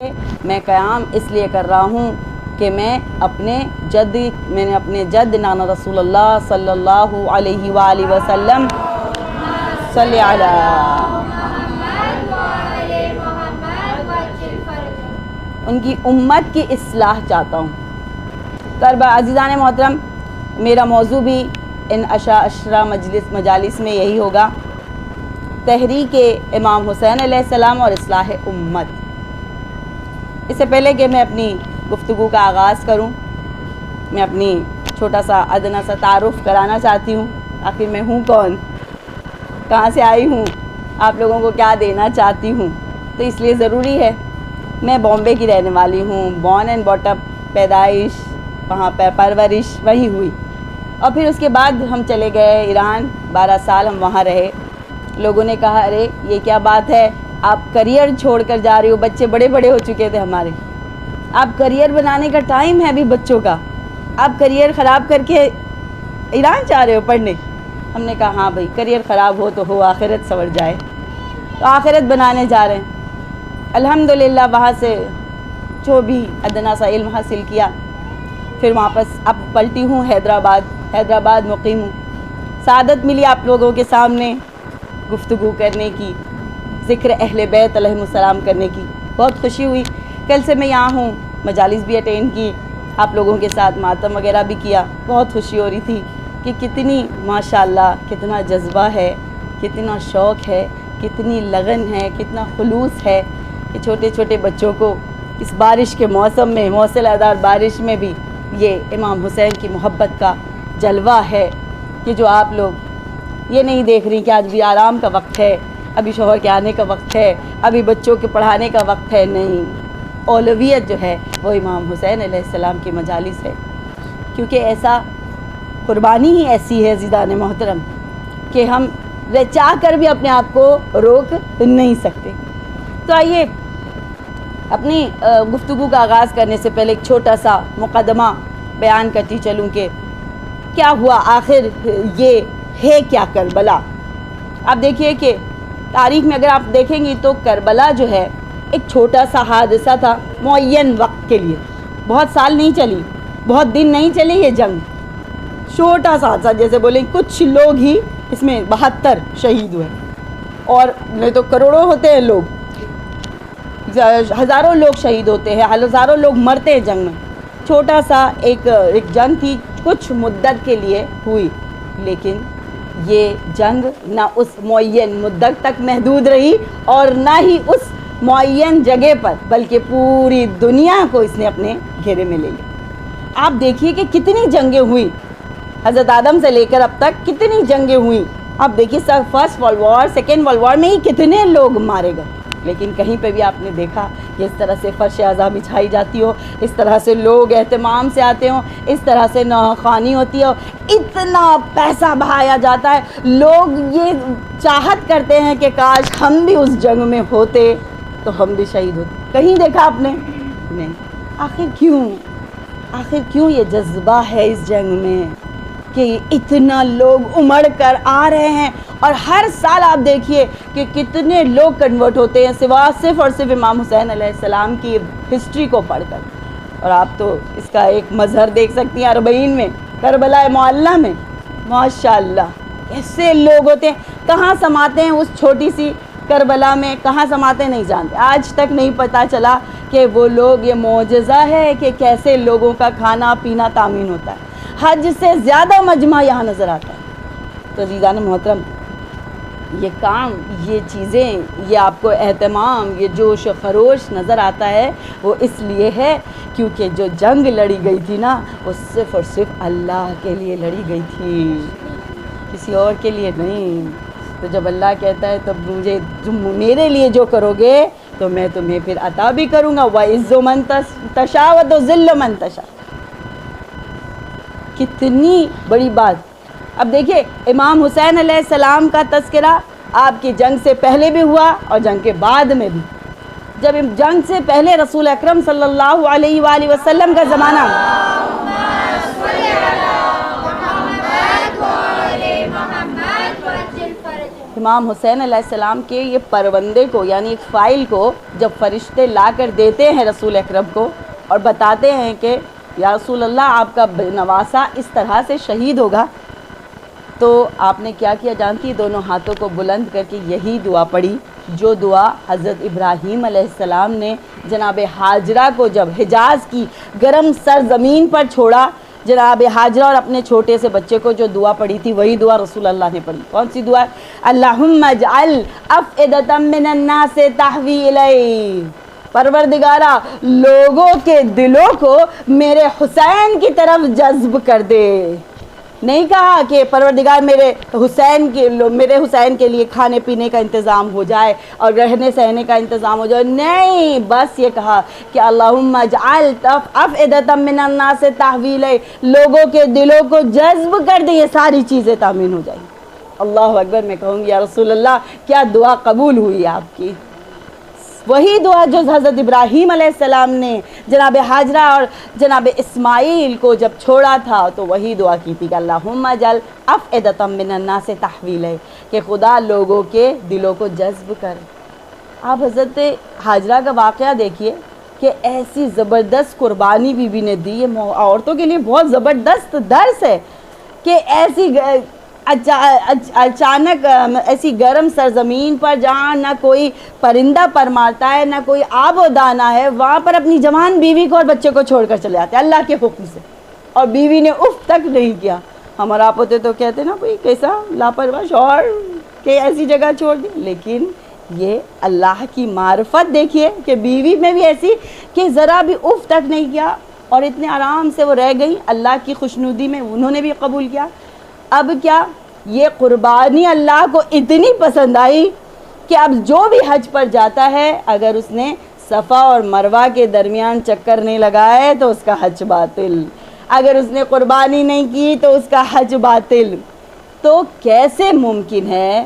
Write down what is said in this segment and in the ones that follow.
میں قیام اس لیے کر رہا ہوں کہ میں نے اپنے جد نانا رسول اللہ صلی اللہ علیہ وآلہ وسلم صلی علی ان کی امت کی اصلاح چاہتا ہوں۔ عزیزان محترم، میرا موضوع بھی ان عشرہ مجالس میں یہی ہوگا، تحریک امام حسین علیہ السلام اور اصلاح امت۔ اس سے پہلے کہ میں اپنی گفتگو کا آغاز کروں، میں اپنی چھوٹا سا ادنا سا تعارف کرانا چاہتی ہوں۔ آخر میں ہوں کون، کہاں سے آئی ہوں، آپ لوگوں کو کیا دینا چاہتی ہوں، تو اس لیے ضروری ہے۔ میں بامبے کی رہنے والی ہوں، بورن اینڈ باٹ اپ، پیدائش وہاں پہ، پرورش وہی ہوئی، اور پھر اس کے بعد ہم چلے گئے ایران، 12 سال ہم وہاں رہے۔ لوگوں نے کہا ارے یہ کیا بات ہے، آپ کریئر چھوڑ کر جا رہی ہو، بچے بڑے بڑے ہو چکے تھے ہمارے، آپ کریئر بنانے کا ٹائم ہے ابھی بچوں کا، آپ کریئر خراب کر کے ایران جا رہے ہو پڑھنے۔ ہم نے کہا ہاں بھائی، کریئر خراب ہو تو ہو، آخرت سنور جائے، تو آخرت بنانے جا رہے ہیں۔ الحمدللہ وہاں سے جو بھی ادنا سا علم حاصل کیا، پھر واپس اب پلٹی ہوں حیدرآباد مقیم ہوں۔ سعادت ملی آپ لوگوں کے سامنے گفتگو کرنے کی، ذکر اہل بیت علیہم السلام کرنے کی، بہت خوشی ہوئی۔ کل سے میں یہاں ہوں، مجالس بھی اٹینڈ کی، آپ لوگوں کے ساتھ ماتم وغیرہ بھی کیا، بہت خوشی ہو رہی تھی کہ کتنی ماشاءاللہ کتنا جذبہ ہے، کتنا شوق ہے، کتنی لگن ہے، کتنا خلوص ہے کہ چھوٹے چھوٹے بچوں کو اس بارش کے موسم میں، موصلہ دار بارش میں بھی یہ امام حسین کی محبت کا جلوہ ہے کہ جو آپ لوگ یہ نہیں دیکھ رہی کہ آج بھی آرام کا وقت ہے، ابھی شوہر کے آنے کا وقت ہے، ابھی بچوں کے پڑھانے کا وقت ہے، نہیں، اولویت جو ہے وہ امام حسین علیہ السلام کی مجالس ہے، کیونکہ ایسا قربانی ہی ایسی ہے عزیزان محترم کہ ہم چاہ کر بھی اپنے آپ کو روک نہیں سکتے۔ تو آئیے اپنی گفتگو کا آغاز کرنے سے پہلے ایک چھوٹا سا مقدمہ بیان کرتی چلوں کہ کیا ہوا آخر، یہ ہے کیا کربلا۔ آپ دیکھیے کہ تاریخ میں اگر آپ دیکھیں گی تو کربلا جو ہے ایک چھوٹا سا حادثہ تھا معین وقت کے لیے، بہت سال نہیں چلی، بہت دن نہیں چلی یہ جنگ، چھوٹا سا حادثہ، جیسے بولیں کچھ لوگ ہی اس میں 72 شہید ہوئے، اور نہیں تو کروڑوں ہوتے ہیں لوگ، ہزاروں لوگ شہید ہوتے ہیں، ہزاروں لوگ مرتے ہیں جنگ میں۔ چھوٹا سا ایک جنگ تھی، کچھ مدت کے لیے ہوئی، لیکن یہ جنگ نہ اس معین مدت تک محدود رہی اور نہ ہی اس معین جگہ پر، بلکہ پوری دنیا کو اس نے اپنے گھیرے میں لے لیا۔ آپ دیکھیے کہ کتنی جنگیں ہوئی، حضرت آدم سے لے کر اب تک کتنی جنگیں ہوئیں۔ آپ دیکھیے first world war, second world war میں ہی کتنے لوگ مارے گئے، لیکن کہیں پہ بھی آپ نے دیکھا کہ اس طرح سے فرش عزا بچھائی جاتی ہو، اس طرح سے لوگ اہتمام سے آتے ہوں، اس طرح سے نواخوانی ہوتی ہو، اتنا پیسہ بہایا جاتا ہے، لوگ یہ چاہت کرتے ہیں کہ کاش ہم بھی اس جنگ میں ہوتے تو ہم بھی شہید ہوتے۔ کہیں دیکھا آپ نے؟ نہیں۔ آخر کیوں یہ جذبہ ہے اس جنگ میں کہ اتنا لوگ امڑ کر آ رہے ہیں، اور ہر سال آپ دیکھیے کہ کتنے لوگ کنورٹ ہوتے ہیں صرف اور صرف امام حسین علیہ السلام کی ہسٹری کو پڑھ کر۔ اور آپ تو اس کا ایک مظہر دیکھ سکتی ہیں 40 میں، کربلا معلیٰ میں، ماشاءاللہ ایسے لوگ ہوتے ہیں، کہاں سماتے ہیں اس چھوٹی سی کربلا میں، کہاں سماتے نہیں جانتے، آج تک نہیں پتہ چلا کہ وہ لوگ، یہ معجزہ ہے کہ کیسے لوگوں کا کھانا پینا تامین ہوتا ہے۔ حج سے زیادہ مجمع یہاں نظر آتا ہے۔ تو عزیزان محترم، یہ کام، یہ چیزیں، یہ آپ کو اہتمام، یہ جوش و خروش نظر آتا ہے، وہ اس لیے ہے کیونکہ جو جنگ لڑی گئی تھی نا، وہ صرف اور صرف اللہ کے لیے لڑی گئی تھی، کسی اور کے لیے نہیں۔ تو جب اللہ کہتا ہے تب تم میرے لیے جو کرو گے تو میں تمہیں پھر عطا بھی کروں گا، وَعِزُّ مَن تَشَاءُ وَتُذِلُّ مَن تَشَاءُ۔ کتنی بڑی بات۔ اب دیکھیے امام حسین علیہ السلام کا تذکرہ آپ کی جنگ سے پہلے بھی ہوا اور جنگ کے بعد میں بھی۔ جب جنگ سے پہلے رسول اکرم صلی اللہ علیہ وآلہ وسلم کا زمانہ، امام حسین علیہ السلام کے یہ پروندے کو یعنی ایک فائل کو جب فرشتے لا کر دیتے ہیں رسول اکرم کو اور بتاتے ہیں کہ یا رسول اللہ آپ کا نواسا اس طرح سے شہید ہوگا، تو آپ نے کیا کیا جانتی؟ دونوں ہاتھوں کو بلند کر کے یہی دعا پڑھی جو دعا حضرت ابراہیم علیہ السلام نے جناب ہاجرہ کو جب حجاز کی گرم سرزمین پر چھوڑا، جناب ہاجرہ اور اپنے چھوٹے سے بچے کو جو دعا پڑھی تھی وہی دعا رسول اللہ نے پڑھی۔ کون سی دعا؟ اللہم اجعل افئدۃ من الناس تہوی الیہ، پروردگارا لوگوں کے دلوں کو میرے حسین کی طرف جذب کر دے۔ نہیں کہا کہ پروردگار میرے حسین کے لیے کھانے پینے کا انتظام ہو جائے اور رہنے سہنے کا انتظام ہو جائے، نہیں، بس یہ کہا کہ اللہم اجعل افئدۃ من الناس تہوی الیہ، لوگوں کے دلوں کو جذب کر دے، یہ ساری چیزیں تامین ہو جائیں۔ اللہ اکبر، میں کہوں گی یا رسول اللہ کیا دعا قبول ہوئی آپ کی؟ وہی دعا جو حضرت ابراہیم علیہ السلام نے جناب ہاجرہ اور جناب اسماعیل کو جب چھوڑا تھا تو وہی دعا کی تھی کہ اللہم اجعل افئدۃ من الناس تہوی الیہ، کہ خدا لوگوں کے دلوں کو جذب کر۔ آپ حضرت ہاجرہ کا واقعہ دیکھیے کہ ایسی زبردست قربانی بی بی نے دی، یہ عورتوں کے لیے بہت زبردست درس ہے کہ ایسی اچانک ایسی گرم سرزمین پر جہاں نہ کوئی پرندہ پر مارتا ہے نہ کوئی آب و دانہ ہے، وہاں پر اپنی جوان بیوی کو اور بچے کو چھوڑ کر چلے آتے ہیں اللہ کے حکم سے، اور بیوی نے اف تک نہیں کیا۔ ہمارا آپ ہوتے تو کہتے نا کوئی کیسا لاپرواہ شوہر کہ ایسی جگہ چھوڑ دی، لیکن یہ اللہ کی معرفت دیکھیے کہ بیوی میں بھی ایسی کہ ذرا بھی اف تک نہیں کیا اور اتنے آرام سے وہ رہ گئی، اللہ کی خوشنودی میں انہوں نے بھی قبول کیا۔ اب کیا یہ قربانی اللہ کو اتنی پسند آئی کہ اب جو بھی حج پر جاتا ہے اگر اس نے صفا اور مروہ کے درمیان چکر نہیں لگائے تو اس کا حج باطل، اگر اس نے قربانی نہیں کی تو اس کا حج باطل۔ تو کیسے ممکن ہے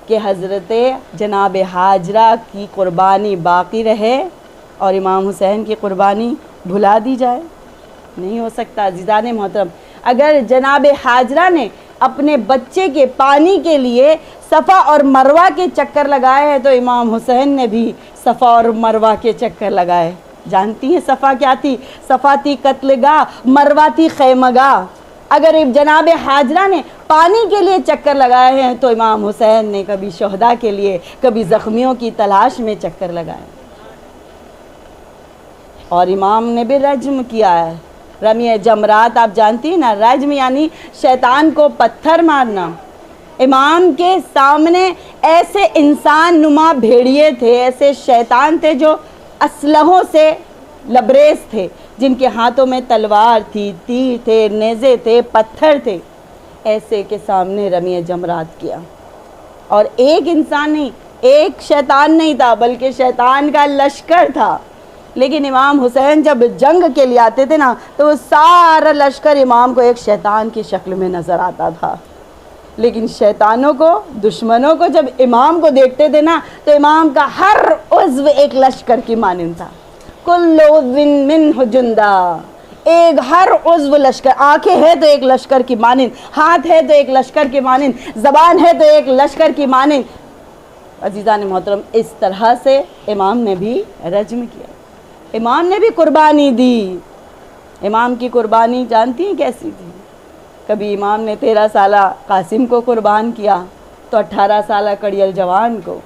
کہ حضرت جناب ہاجرہ کی قربانی باقی رہے اور امام حسین کی قربانی بھلا دی جائے؟ نہیں ہو سکتا عزیزان محترم۔ اگر جناب ہاجرہ نے اپنے بچے کے پانی کے لیے صفا اور مروہ کے چکر لگائے ہیں تو امام حسین نے بھی صفا اور مروہ کے چکر لگائے۔ جانتی ہیں صفا کیا تھی؟ صفا تھی قتل گاہ، مروہ تھی خیمہ گاہ۔ اگر جناب ہاجرہ نے پانی کے لیے چکر لگائے ہیں تو امام حسین نے کبھی شہداء کے لیے کبھی زخمیوں کی تلاش میں چکر لگائے، اور امام نے بھی رجم کیا ہے۔ رمی جمرات آپ جانتی ہیں نا، رجم یعنی شیطان کو پتھر مارنا۔ امام کے سامنے ایسے انسان نما بھیڑیے تھے، ایسے شیطان تھے جو اسلحوں سے لبریز تھے، جن کے ہاتھوں میں تلوار تھی، تیر تھے، نیزے تھے، پتھر تھے، ایسے کے سامنے رمی جمرات کیا۔ اور ایک انسان نہیں، ایک شیطان نہیں تھا بلکہ شیطان کا لشکر تھا۔ لیکن امام حسین جب جنگ کے لیے آتے تھے نا تو وہ سارا لشکر امام کو ایک شیطان کی شکل میں نظر آتا تھا، لیکن شیطانوں کو، دشمنوں کو جب امام کو دیکھتے تھے نا تو امام کا ہر عضو ایک لشکر کی مانند تھا۔ کل عضو منہ جندہ، ایک ہر عضو لشکر، آنکھیں ہے تو ایک لشکر کی مانند، ہاتھ ہے تو ایک لشکر کی مانند، زبان ہے تو ایک لشکر کی مانند۔ عزیزان محترم، اس طرح سے امام نے بھی رجم کیا، امام نے بھی قربانی دی۔ امام کی قربانی جانتی ہیں کیسی تھی؟ کبھی امام نے 13 سالہ قاسم کو قربان کیا تو 18 سالہ کڑیل جوان کو،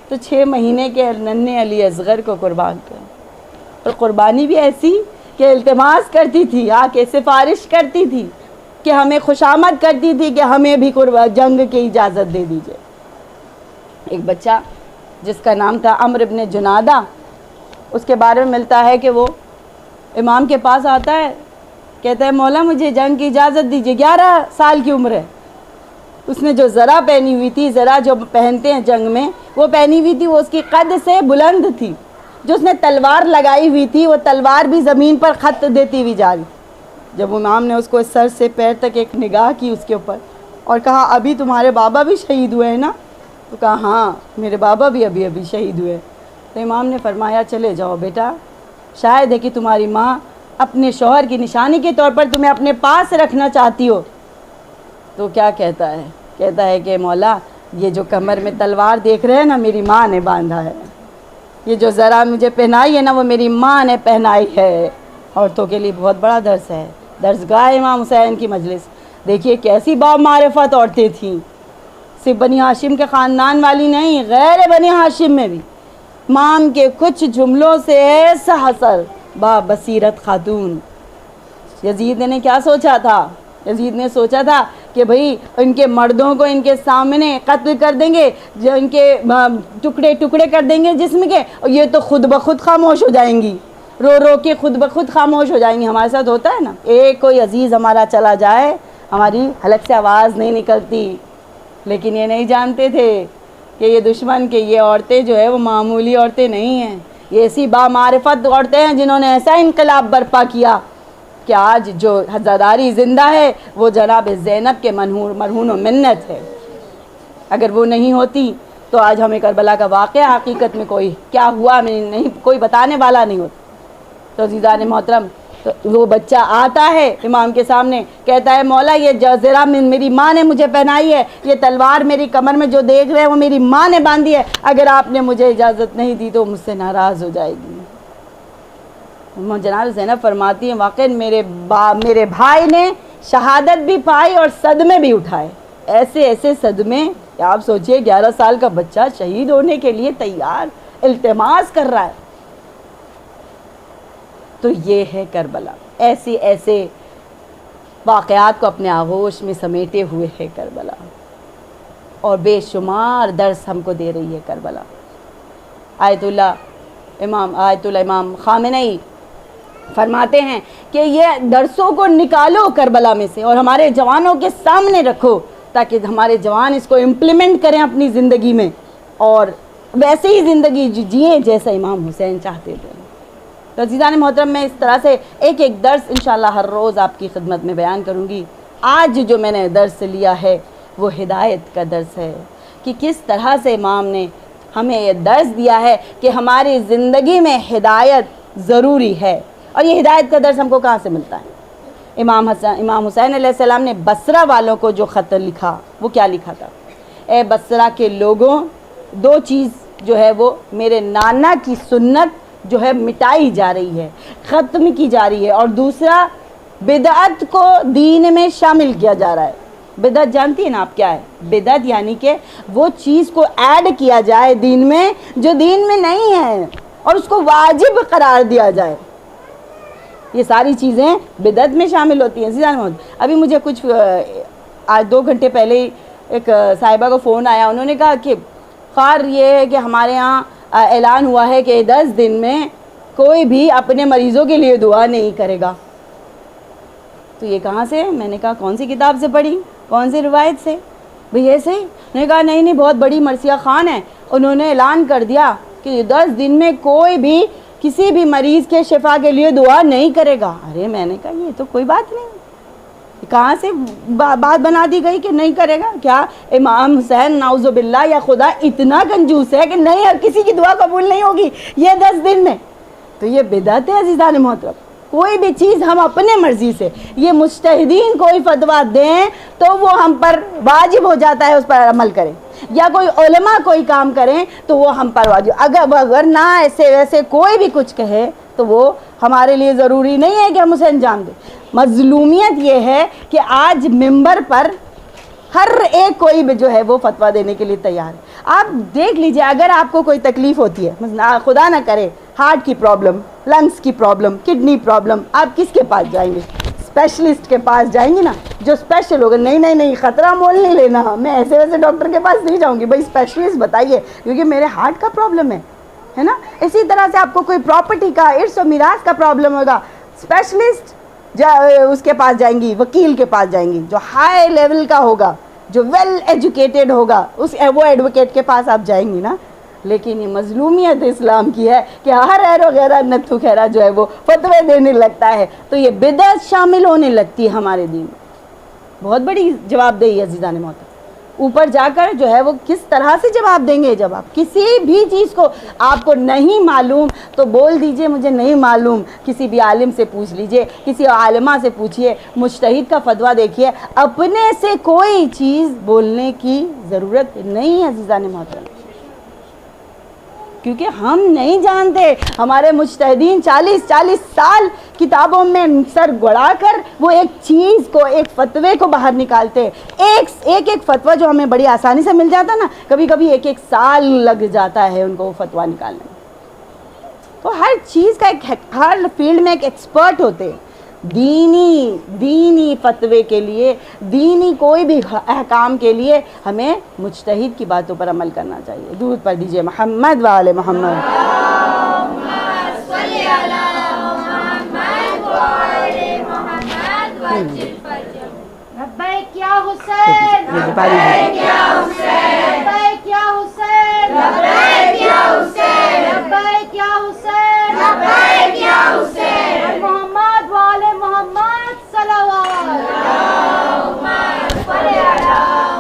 تو 6 مہینے کے ننھے علی اصغر کو قربان کیا۔ اور قربانی بھی ایسی کہ التماس کرتی تھی، آ کے سفارش کرتی تھی کہ ہمیں خوشامد کرتی تھی کہ ہمیں بھی جنگ کی اجازت دے دیجئے۔ ایک بچہ جس کا نام تھا عمرو بن جنادہ، اس کے بارے میں ملتا ہے کہ وہ امام کے پاس آتا ہے، کہتا ہے مولا مجھے جنگ کی اجازت دیجیے، 11 سال کی عمر ہے۔ اس نے جو زرہ پہنی ہوئی تھی، زرہ جو پہنتے ہیں جنگ میں، وہ پہنی ہوئی تھی، وہ اس کی قد سے بلند تھی۔ جو اس نے تلوار لگائی ہوئی تھی وہ تلوار بھی زمین پر خط دیتی ہوئی جا رہی۔ جب امام نے اس کو سر سے پیر تک ایک نگاہ کی اس کے اوپر اور کہا ابھی تمہارے بابا بھی شہید ہوئے ہیں نا؟ تو کہا ہاں میرے بابا بھی ابھی شہید ہوئے۔ تو امام نے فرمایا چلے جاؤ بیٹا، شاید ہے کہ تمہاری ماں اپنے شوہر کی نشانی کے طور پر تمہیں اپنے پاس رکھنا چاہتی ہو۔ تو کیا کہتا ہے کہ مولا یہ جو کمر میں تلوار دیکھ رہے ہیں نا میری ماں نے باندھا ہے، یہ جو ذرا مجھے پہنائی ہے نا وہ میری ماں نے پہنائی ہے۔ عورتوں کے لیے بہت بڑا درس ہے، درسگاہ امام حسین کی مجلس۔ دیکھیے کیسی با معرفت عورتیں تھیں، صرف بنی ہاشم کے خاندان والی نہیں، غیر بنی ہاشم میں بھی امام کے کچھ جملوں سے ایسا اثر۔ با بصیرت خاتون۔ یزید نے کیا سوچا تھا؟ یزید نے سوچا تھا کہ بھئی ان کے مردوں کو ان کے سامنے قتل کر دیں گے، جو ان کے ٹکڑے ٹکڑے کر دیں گے جسم کے، اور یہ تو خود بخود خاموش ہو جائیں گی، رو رو کے خود بخود خاموش ہو جائیں گی۔ ہمارے ساتھ ہوتا ہے نا، ایک کوئی عزیز ہمارا چلا جائے ہماری حلق سے آواز نہیں نکلتی، لیکن یہ نہیں جانتے تھے کہ یہ دشمن کے یہ عورتیں جو ہے وہ معمولی عورتیں نہیں ہیں، یہ ایسی بامعرفت عورتیں ہیں جنہوں نے ایسا انقلاب برپا کیا کہ آج جو حضاداری زندہ ہے وہ جناب زینب کے مرہون و منت ہے۔ اگر وہ نہیں ہوتی تو آج ہمیں کربلا کا واقعہ حقیقت میں کوئی کیا ہوا نہیں کوئی بتانے والا نہیں ہوتا۔ تو عزیزان محترم، تو وہ بچہ آتا ہے امام کے سامنے، کہتا ہے مولا یہ جزیرہ میری ماں نے مجھے پہنائی ہے، یہ تلوار میری کمر میں جو دیکھ رہے ہیں وہ میری ماں نے باندھی ہے، اگر آپ نے مجھے اجازت نہیں دی تو مجھ سے ناراض ہو جائے گی۔ جناب زینب فرماتی ہیں واقعی میرے بھائی نے شہادت بھی پائی اور صدمے بھی اٹھائے، ایسے ایسے صدمے کہ آپ سوچئے 11 سال کا بچہ شہید ہونے کے لیے تیار، التماس کر رہا ہے۔ تو یہ ہے کربلا، ایسے ایسے واقعات کو اپنے آغوش میں سمیٹے ہوئے ہے کربلا، اور بے شمار درس ہم کو دے رہی ہے کربلا۔ آیت اللہ امام خامنئی فرماتے ہیں کہ یہ درسوں کو نکالو کربلا میں سے اور ہمارے جوانوں کے سامنے رکھو، تاکہ ہمارے جوان اس کو امپلیمنٹ کریں اپنی زندگی میں، اور ویسے ہی زندگی جئیں جیسا امام حسین چاہتے تھے۔ تو عزیزان محترم، میں اس طرح سے ایک ایک درس انشاءاللہ ہر روز آپ کی خدمت میں بیان کروں گی۔ آج جو میں نے درس لیا ہے وہ ہدایت کا درس ہے، کہ کس طرح سے امام نے ہمیں یہ درس دیا ہے کہ ہماری زندگی میں ہدایت ضروری ہے۔ اور یہ ہدایت کا درس ہم کو کہاں سے ملتا ہے؟ امام حسین علیہ السلام نے بصرہ والوں کو جو خط لکھا وہ کیا لکھا تھا؟ اے بصرہ کے لوگوں، دو چیز جو ہے وہ میرے نانا کی سنت جو ہے مٹائی جا رہی ہے، ختم کی جا رہی ہے، اور دوسرا بدعت کو دین میں شامل کیا جا رہا ہے۔ بدعت جانتی ہیں نا آپ کیا ہے؟ بدعت یعنی کہ وہ چیز کو ایڈ کیا جائے دین میں جو دین میں نہیں ہے، اور اس کو واجب قرار دیا جائے۔ یہ ساری چیزیں بدعت میں شامل ہوتی ہیں۔ ابھی مجھے کچھ آج 2 گھنٹے پہلے ہی ایک صاحبہ کو فون آیا، انہوں نے کہا کہ خیر یہ ہے کہ ہمارے ہاں اعلان ہوا ہے کہ 10 دن میں کوئی بھی اپنے مریضوں کے لیے دعا نہیں کرے گا۔ تو یہ کہاں سے؟ میں نے کہا کون سی کتاب سے پڑھی، کون سی روایت سے؟ بھئی ایسے ہی؟ میں نے کہا نہیں بہت بڑی مرثیہ خان ہے، انہوں نے اعلان کر دیا کہ 10 دن میں کوئی بھی کسی بھی مریض کے شفا کے لیے دعا نہیں کرے گا۔ ارے میں نے کہا یہ تو کوئی بات نہیں، کہاں سے بات بنا دی گئی کہ نہیں کرے گا؟ کیا امام حسین نعوذ باللہ یا خدا اتنا کنجوس ہے کہ نہیں کسی کی دعا قبول نہیں ہوگی یہ 10 دن میں؟ تو یہ بدعت ہے عزیزان محترم۔ کوئی بھی چیز ہم اپنے مرضی سے، یہ مجتہدین کوئی فتویٰ دیں تو وہ ہم پر واجب ہو جاتا ہے اس پر عمل کریں، یا کوئی علماء کوئی کام کریں تو وہ ہم پر واجب، اگر نہ ایسے ویسے کوئی بھی کچھ کہے تو وہ ہمارے لیے ضروری نہیں ہے کہ ہم اسے انجام دیں۔ مظلومیت یہ ہے کہ آج ممبر پر ہر ایک کوئی بھی جو ہے وہ فتویٰ دینے کے لیے تیار ہے۔ آپ دیکھ لیجئے، اگر آپ کو کوئی تکلیف ہوتی ہے، خدا نہ کرے ہارٹ کی پرابلم، لنگس کی پرابلم، کڈنی پرابلم، آپ کس کے پاس جائیں گے؟ اسپیشلسٹ کے پاس جائیں گے نا، جو اسپیشل ہوگا۔ نہیں خطرہ مول نہیں لینا، میں ایسے ویسے ڈاکٹر کے پاس نہیں جاؤں گی، بھائی اسپیشلسٹ بتائیے کیونکہ میرے ہارٹ کا پرابلم ہے نا۔ اسی طرح سے آپ کو کوئی پراپرٹی کا، ارث و میراث کا پرابلم ہوگا، اسپیشلسٹ اس کے پاس جائیں گی، وکیل کے پاس جائیں گی جو ہائی لیول کا ہوگا، جو ویل ایجوکیٹڈ ہوگا، وہ ایڈوکیٹ کے پاس آپ جائیں گی نا۔ لیکن یہ مظلومیت اسلام کی ہے کہ ہر ایرو غیرہ نتھو خیرہ جو ہے وہ فتوے دینے لگتا ہے، تو یہ بدعت شامل ہونے لگتی ہے ہمارے دین میں۔ بہت بڑی جواب دہی ہے عزیزان محترم۔ اوپر جا کر جو ہے وہ کس طرح سے جواب دیں گے. جب آپ کسی بھی چیز کو آپ کو نہیں معلوم تو بول دیجئے مجھے نہیں معلوم, کسی بھی عالم سے پوچھ لیجئے, کسی عالمہ سے پوچھئے, مجتہد کا فتویٰ دیکھیے. اپنے سے کوئی چیز بولنے کی ضرورت نہیں ہے عزیزان محترم, کیونکہ ہم نہیں جانتے. ہمارے مجتہدین 40 سال کتابوں میں سر گڑا کر وہ ایک چیز کو, ایک فتوے کو باہر نکالتے. ایک فتویٰ جو ہمیں بڑی آسانی سے مل جاتا نا, کبھی کبھی 1 سال لگ جاتا ہے ان کو وہ فتویٰ نکالنے میں. تو ہر چیز کا ہر فیلڈ میں ایک ایکسپرٹ ہوتے. دینی فتوے کے لیے, دینی کوئی بھی احکام کے لیے ہمیں مجتہد کی باتوں پر عمل کرنا چاہیے. درود پڑھ دیجئے محمد و آل محمد. لبیک یا حسین, لبیک یا حسین, لبیک یا حسین, لبیک یا حسین, لبیک یا حسین, لبیک یا حسین. محمد و آل محمد صلوات. اللہم صل علی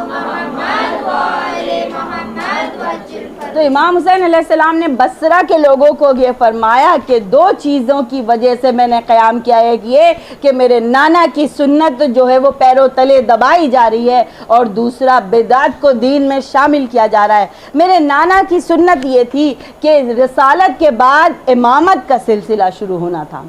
محمد و آل محمد وجل. تو امام حسین علیہ السلام نے بصرہ کے لوگوں کو یہ فرمایا کہ 2 چیزوں کی وجہ سے میں نے قیام کیا ہے. ایک یہ کہ میرے نانا کی سنت جو ہے وہ پیروں تلے دبائی جا رہی ہے, اور دوسرا بدعت کو دین میں شامل کیا جا رہا ہے. میرے نانا کی سنت یہ تھی کہ رسالت کے بعد امامت کا سلسلہ شروع ہونا تھا,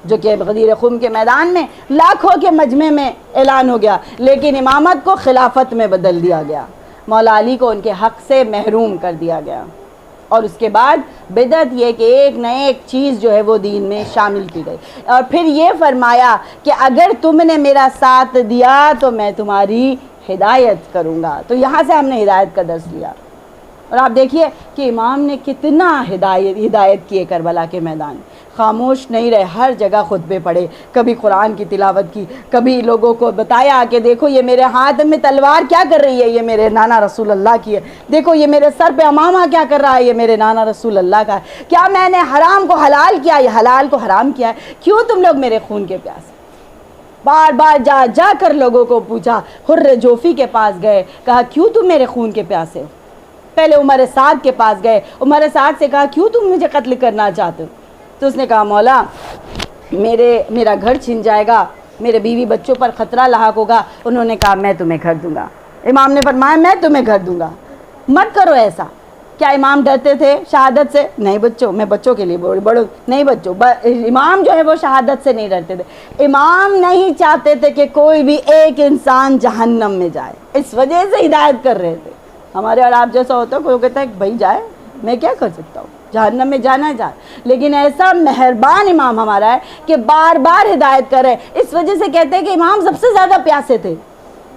جو کہ غدیر خم کے میدان میں لاکھوں کے مجمع میں اعلان ہو گیا, لیکن امامت کو خلافت میں بدل دیا گیا. مولا علی کو ان کے حق سے محروم کر دیا گیا. اور اس کے بعد بدعت یہ کہ ایک نہ ایک چیز جو ہے وہ دین میں شامل کی گئی. اور پھر یہ فرمایا کہ اگر تم نے میرا ساتھ دیا تو میں تمہاری ہدایت کروں گا. تو یہاں سے ہم نے ہدایت کا درس لیا. اور آپ دیکھیے کہ امام نے کتنا ہدایت کیے کربلا کے میدان. خاموش نہیں رہے, ہر جگہ خطبے پڑھے, کبھی قرآن کی تلاوت کی, کبھی لوگوں کو بتایا کہ دیکھو یہ میرے ہاتھ میں تلوار کیا کر رہی ہے, یہ میرے نانا رسول اللہ کی ہے. دیکھو یہ میرے سر پہ امامہ کیا کر رہا ہے, یہ میرے نانا رسول اللہ کا ہے. کیا میں نے حرام کو حلال کیا, یہ حلال کو حرام کیا ہے. کیوں تم لوگ میرے خون کے پیاسے. بار بار جا کر لوگوں کو پوچھا. حر جوفی کے پاس گئے, کہا کیوں تم میرے خون کے پیاسے ہو. پہلے عمر سعد کے پاس گئے, عمر سعد سے کہا کیوں تم مجھے قتل کرنا چاہتے ہو. تو اس نے کہا مولا میرا گھر چھن جائے گا, میرے بیوی بچوں پر خطرہ لاحق ہوگا. انہوں نے کہا میں تمہیں گھر دوں گا. امام نے فرمایا میں تمہیں گھر دوں گا, مت کرو ایسا. کیا امام ڈرتے تھے شہادت سے؟ نہیں بچوں, میں بچوں کے لیے بڑوں نہیں بچوں. امام جو ہے وہ شہادت سے نہیں ڈرتے تھے. امام نہیں چاہتے تھے کہ کوئی بھی ایک انسان جہنم میں جائے, اس وجہ سے ہدایت کر رہے تھے. ہمارے اور آپ جیسا ہوتا ہے, کوئی کہتا ہے بھائی جائے, میں کیا کر سکتا ہوں, جہنم میں جانا ہے جائے. لیکن ایسا مہربان امام ہمارا ہے کہ بار بار ہدایت کر رہے. اس وجہ سے کہتے ہیں کہ امام سب سے زیادہ پیاسے تھے,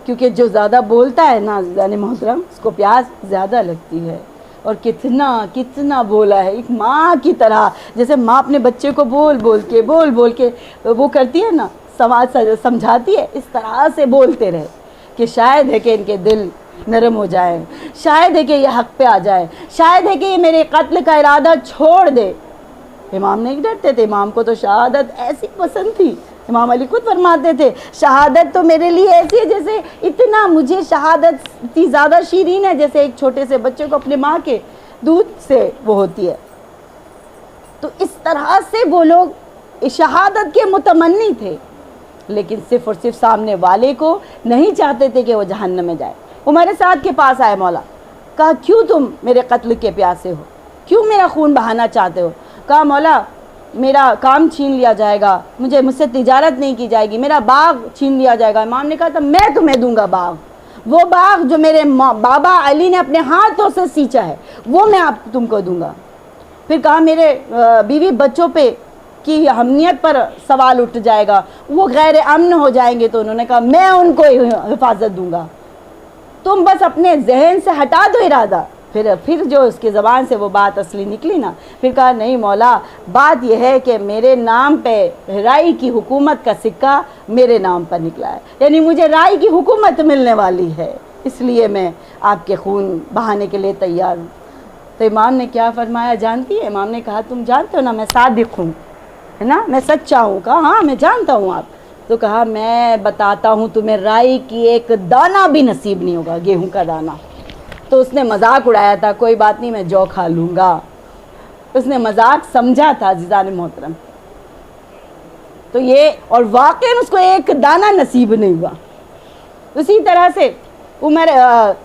کیونکہ جو زیادہ بولتا ہے نا عزیزان محترم, اس کو پیاس زیادہ لگتی ہے. اور کتنا بولا ہے, ایک ماں کی طرح, جیسے ماں اپنے بچے کو بول بول کے وہ کرتی ہے نا, سمجھاتی ہے, اس طرح سے بولتے رہے کہ شاید ہے کہ ان کے دل نرم ہو جائے, شاید ہے کہ یہ حق پہ آ جائے, شاید ہے کہ یہ میرے قتل کا ارادہ چھوڑ دے. امام نہیں ڈرتے تھے, امام کو تو شہادت ایسی پسند تھی. امام علی خود فرماتے تھے شہادت تو میرے لیے ایسی ہے جیسے اتنا مجھے شہادت اتنی زیادہ شیرین ہے جیسے ایک چھوٹے سے بچے کو اپنے ماں کے دودھ سے وہ ہوتی ہے. تو اس طرح سے وہ لوگ شہادت کے متمنی تھے, لیکن صرف اور صرف سامنے والے کو نہیں چاہتے تھے کہ وہ جہنم میں جائے. عمر سعد کے پاس آئے مولا, کہا کیوں تم میرے قتل کے پیاسے ہو, کیوں میرا خون بہانا چاہتے ہو. کہا مولا میرا کام چھین لیا جائے گا, مجھ سے تجارت نہیں کی جائے گی, میرا باغ چھین لیا جائے گا. امام نے کہا تھا میں تمہیں دوں گا باغ, وہ باغ جو میرے بابا علی نے اپنے ہاتھوں سے سینچا ہے وہ میں تم کو دوں گا. پھر کہا میرے بیوی بچوں پہ کی امنیت پر سوال اٹھ جائے گا, وہ غیر امن ہو جائیں گے. تو انہوں نے کہا میں ان کو حفاظت دوں گا, تم بس اپنے ذہن سے ہٹا دو ارادہ. پھر جو اس کی زبان سے وہ بات اصلی نکلی نا, پھر کہا نہیں مولا بات یہ ہے کہ میرے نام پہ رائی کی حکومت کا سکہ میرے نام پر نکلا ہے, یعنی مجھے رائی کی حکومت ملنے والی ہے, اس لیے میں آپ کے خون بہانے کے لیے تیار ہوں. تو امام نے کیا فرمایا جانتی ہے؟ امام نے کہا تم جانتے ہو نا میں صادق ہوں, ہے نا, میں سچا ہوں. کہا ہاں میں جانتا ہوں آپ. تو کہا میں بتاتا ہوں تمہیں رائی کی ایک دانہ بھی نصیب نہیں ہوگا, گیہوں کا دانہ. تو اس نے مذاق اڑایا تھا, کوئی بات نہیں میں جو کھا لوں گا. اس نے مذاق سمجھا تھا عزیزان محترم. تو یہ, اور واقعی اس کو ایک دانہ نصیب نہیں ہوا. اسی طرح سے عمر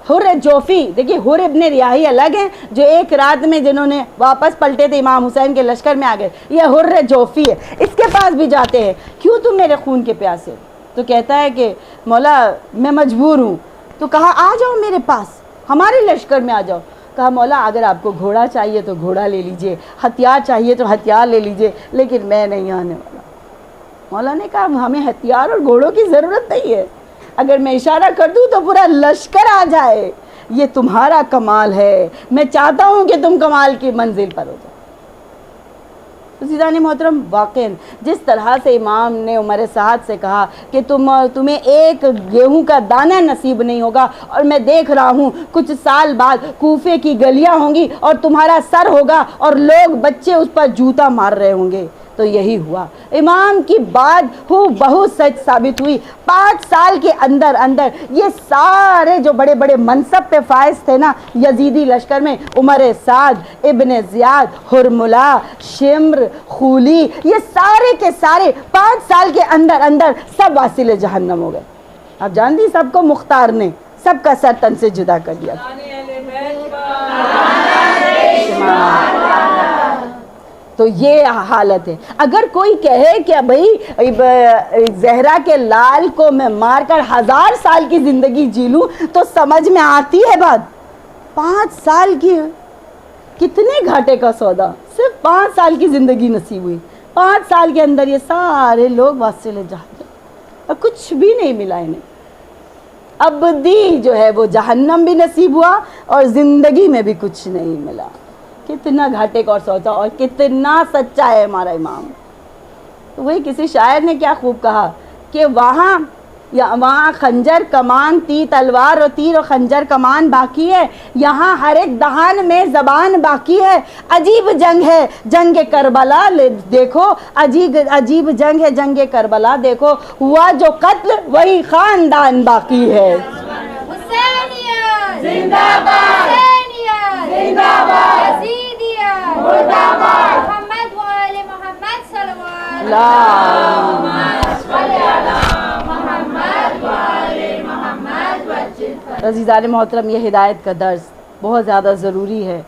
حر جوفی, دیکھیے حر ابن ریاحی الگ ہیں جو ایک رات میں جنہوں نے واپس پلٹے تھے امام حسین کے لشکر میں آ گئے. یہ حر جوفی ہے, اس کے پاس بھی جاتے ہیں, کیوں تم میرے خون کے پیاسے؟ تو کہتا ہے کہ مولا میں مجبور ہوں. تو کہا آ جاؤ میرے پاس, ہمارے لشکر میں آ جاؤ. کہا مولا اگر آپ کو گھوڑا چاہیے تو گھوڑا لے لیجئے, ہتھیار چاہیے تو ہتھیار لے لیجئے, لیکن میں نہیں آنے والا. مولا نے کہا ہمیں ہتھیار اور گھوڑوں کی ضرورت نہیں ہے, اگر میں اشارہ کر دوں تو پورا لشکر آ جائے, یہ تمہارا کمال ہے, میں چاہتا ہوں کہ تم کمال کی منزل پر ہو جاؤ. عزیزان محترم واقعاً جس طرح سے امام نے عمر سعد سے کہا کہ تمہیں ایک گیہوں کا دانہ نصیب نہیں ہوگا, اور میں دیکھ رہا ہوں کچھ سال بعد کوفے کی گلیاں ہوں گی اور تمہارا سر ہوگا اور لوگ بچے اس پر جوتا مار رہے ہوں گے. تو یہی ہوا, امام کی بات بہت سچ ثابت ہوئی. 5 سال کے اندر یہ سارے جو بڑے بڑے منصب پہ فائز تھے نا یزیدی لشکر میں, عمر سعد, ابن زیاد, حرملہ, شمر, خولی, یہ سارے کے سارے 5 سال کے اندر سب واصل جہنم ہو گئے. آپ جانتی سب کو مختار نے سب کا سر تن سے جدا کر دیا. تو یہ حالت ہے. اگر کوئی کہے کہ بھائی زہرا کے لال کو میں مار کر 1000 سال کی زندگی جی لوں تو سمجھ میں آتی ہے بات. 5 سال کی کتنے گھاٹے کا سودا, صرف 5 سال کی زندگی نصیب ہوئی. 5 سال کے اندر یہ سارے لوگ واصل جہنم, اور کچھ بھی نہیں ملا انہیں. ابدی جو ہے وہ جہنم بھی نصیب ہوا اور زندگی میں بھی کچھ نہیں ملا. کتنا گھاٹے کا سودا, اور کتنا سچا ہے ہمارا امام. تو وہی کسی شاعر نے کیا خوب کہا کہ وہاں خنجر کمان تلوار اور تیر اور خنجر کمان باقی ہے, یہاں ہر ایک دہان میں زبان باقی ہے. عجیب جنگ ہے جنگ کربلا دیکھو, عجیب جنگ ہے جنگ کربلا دیکھو, ہوا جو قتل وہی خاندان باقی ہے. حسینیت زندہ باد, حسینیت زندہ باد, یزیدیت مردہ باد, محمد و آل محمد صلوات اللہم صلی علی محمد و آل محمد وجل. عزیزان محترم یہ ہدایت کا درس بہت زیادہ ضروری ہے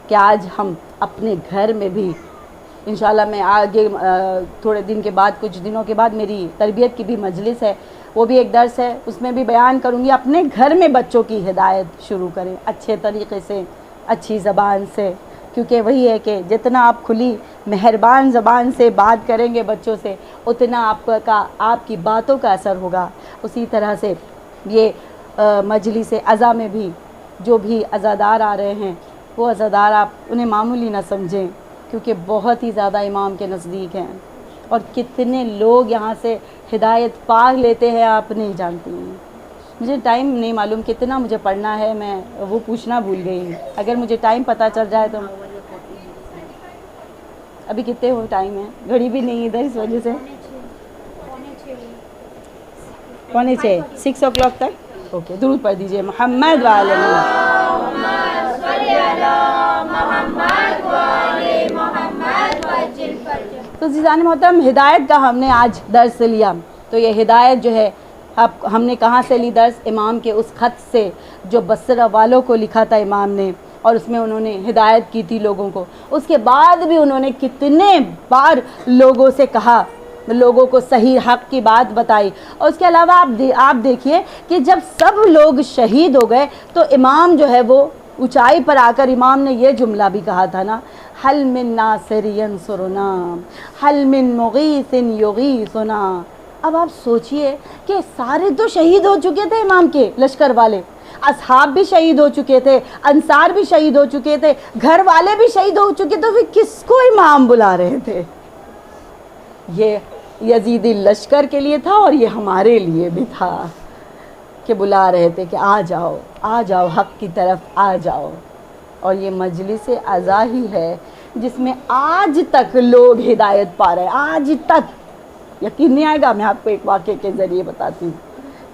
کہ آج ہم اپنے گھر میں بھی انشاءاللہ, میں آگے تھوڑے دن کے بعد, کچھ دنوں کے بعد میری تربیت کی بھی مجلس ہے, وہ بھی ایک درس ہے, اس میں بھی بیان کروں گی. اپنے گھر میں بچوں کی ہدایت شروع کریں اچھے طریقے سے, اچھی زبان سے, کیونکہ وہی ہے کہ جتنا آپ کھلی مہربان زبان سے بات کریں گے بچوں سے اتنا آپ کی باتوں کا اثر ہوگا. اسی طرح سے یہ مجلس عزا میں بھی جو بھی عزادار آ رہے ہیں وہ عزادار آپ انہیں معمولی نہ سمجھیں, کیونکہ بہت ہی زیادہ امام کے نزدیک ہیں, اور کتنے لوگ یہاں سے ہدایت پا لیتے ہیں آپ نہیں جانتی ہیں. مجھے ٹائم نہیں معلوم کتنا مجھے پڑھنا ہے, میں وہ پوچھنا بھول گئی ہوں. اگر مجھے ٹائم پتہ چل جائے تو. ابھی کتنے وہ ٹائم ہے, گھڑی بھی نہیں ادھر, اس وجہ سے 5:45 6 o'clock تک. اوکے, درود پڑھ دیجئے محمد و آل محمد صلی علی محمد و آل محمد وجل فرجہ. تو عزیزان محترم ہدایت کا ہم نے آج درس لیا. تو یہ ہدایت جو ہے ہم نے کہاں سے لی درس؟ امام کے اس خط سے جو بصرہ والوں کو لکھا تھا امام نے, اور اس میں انہوں نے ہدایت کی تھی لوگوں کو. اس کے بعد بھی انہوں نے کتنے بار لوگوں سے کہا, لوگوں کو صحیح حق کی بات بتائی. اور اس کے علاوہ آپ دیکھیے کہ جب سب لوگ شہید ہو گئے تو امام جو ہے وہ اونچائی پر آ کر امام نے یہ جملہ بھی کہا تھا نا, حل من ناصر ینصرنا حل من مغیث یغیثنا. اب آپ سوچئے کہ سارے تو شہید ہو چکے تھے امام کے لشکر والے, اصحاب بھی شہید ہو چکے تھے, انصار بھی شہید ہو چکے تھے, گھر والے بھی شہید ہو چکے, تو پھر کس کو امام بلا رہے تھے؟ یہ یزیدی لشکر کے لیے تھا اور یہ ہمارے لیے بھی تھا کہ بلا رہے تھے کہ آ جاؤ حق کی طرف آ جاؤ. اور یہ مجلس عزا ہی ہے جس میں آج تک لوگ ہدایت پا رہے ہیں, یقین نہیں آئے گا، میں آپ کو ایک واقعے کے ذریعے بتاتی ہوں